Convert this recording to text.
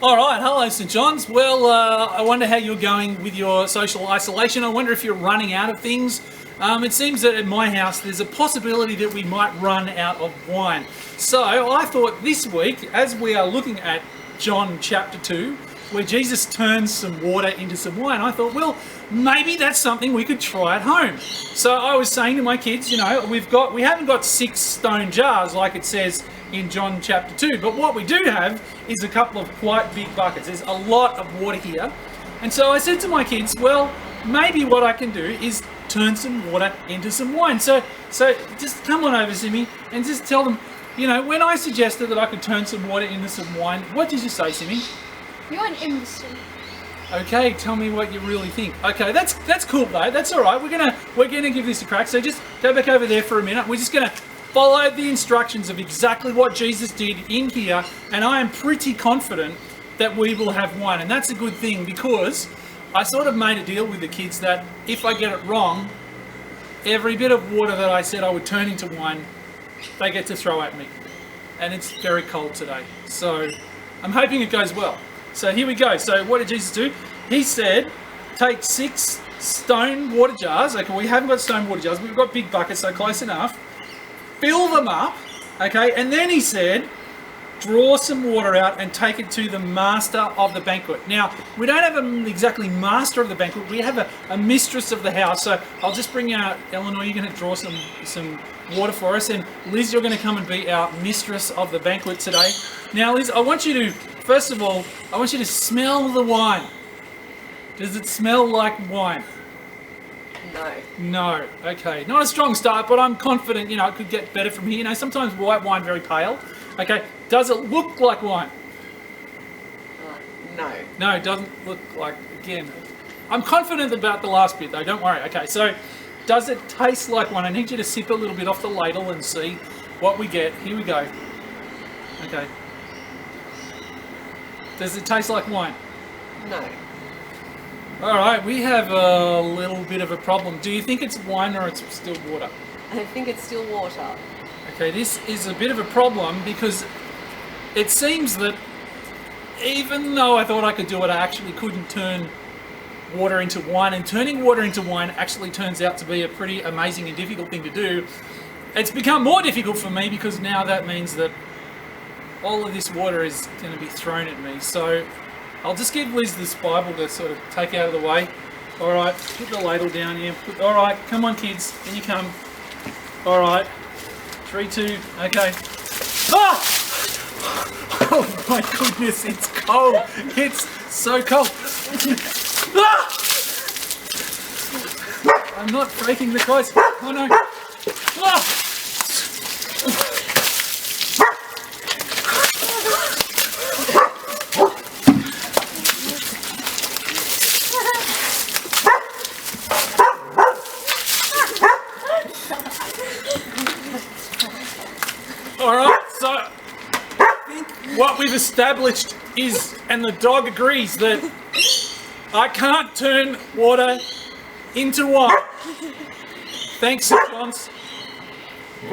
All right, hello St John's. Well, I wonder how you're going with your social isolation. I wonder if you're running out of things. It seems that at my house there's a possibility that we might run out of wine. So I thought this week, as we are looking at John chapter 2, where Jesus turns some water into some wine, I thought, well, maybe that's something we could try at home. So I was saying to my kids, you know, we haven't got 6 stone jars like it says in John chapter 2, but what we do have is a couple of quite big buckets. There's a lot of water here. And so I said to my kids, well, maybe what I can do is turn some water into some wine. So just come on over, Simi, and just tell them, you know, when I suggested that I could turn some water into some wine, what did you say, Simi? You're an imbecile. Okay, tell me what you really think. Okay, that's cool though. That's all right. We're gonna give this a crack. So just go back over there for a minute. We're just gonna follow the instructions of exactly what Jesus did in here, and I am pretty confident that we will have wine. And that's a good thing, because I sort of made a deal with the kids that if I get it wrong, every bit of water that I said I would turn into wine, they get to throw at me. And it's very cold today, so I'm hoping it goes well. So here we go. So what did Jesus do? He said, take 6 stone water jars. Okay, we haven't got stone water jars, but we've got big buckets, so close enough. Fill them up, okay? And then he said, draw some water out and take it to the master of the banquet. Now, we don't have an exactly master of the banquet. We have a mistress of the house. So I'll just bring out Eleanor. You're going to draw some water for us. And Liz, you're going to come and be our mistress of the banquet today. Now, Liz, I want you to, first of all, I want you to smell the wine. Does it smell like wine? No. No. Okay. Not a strong start, but I'm confident, you know, it could get better from here. You know, sometimes white wine very pale. Okay. Does it look like wine? No. No, it doesn't look like, again. I'm confident about the last bit though, don't worry. Okay, so does it taste like wine? I need you to sip a little bit off the ladle and see what we get. Here we go. Okay. Does it taste like wine? No. All right, we have a little bit of a problem. Do you think it's wine or it's still water? I think it's still water. Okay, this is a bit of a problem because it seems that even though I thought I could do it, I actually couldn't turn water into wine, and turning water into wine actually turns out to be a pretty amazing and difficult thing to do. It's become more difficult for me because now that means that all of this water is going to be thrown at me. So I'll just give Liz this Bible to sort of take out of the way. All right, put the ladle down here. All right, come on kids, in you come. All right, 3, 2, okay. Ah! Oh my goodness, it's cold. It's so cold. Ah! I'm not breaking the clothes. Oh no. Ah! All right, so I think what we've established is, and the dog agrees, that I can't turn water into wine. Thanks, St John's.